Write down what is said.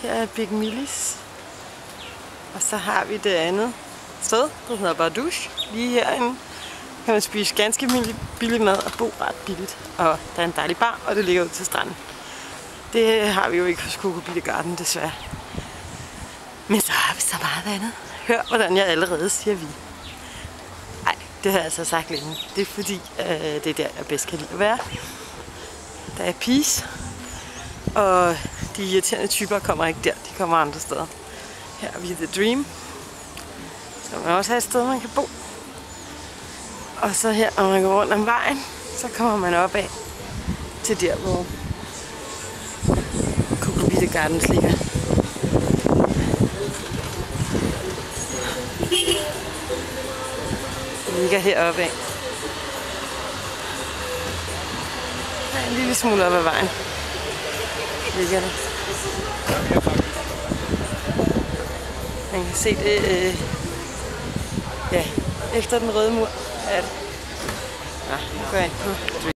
Her er Big Millis. Og så har vi det andet sted, der hedder Bardouche. Lige herinde kan man spise ganske billig mad og bo ret billigt. Og der er en dejlig bar, og det ligger ud til stranden. Det har vi jo ikke hos Coco Beach Garden, desværre. Men så har vi så meget andet. Hør, hvordan jeg allerede siger vi. Nej, det har jeg altså sagt længe. Det er fordi, det er der, jeg bedst kan lide at være. Der er peace. Og de irriterende typer kommer ikke der, de kommer andre steder. Her har vi The Dream. Så man også have et sted, man kan bo. Og så her, når man går rundt om vejen, så kommer man op af til der, hvor Coco Beach Gardens ligger. Det ligger heroppe af. Der er en lille smule op ad vejen. Ligger det. Man kan se det, ja, efter den røde mur, at nu går jeg ind på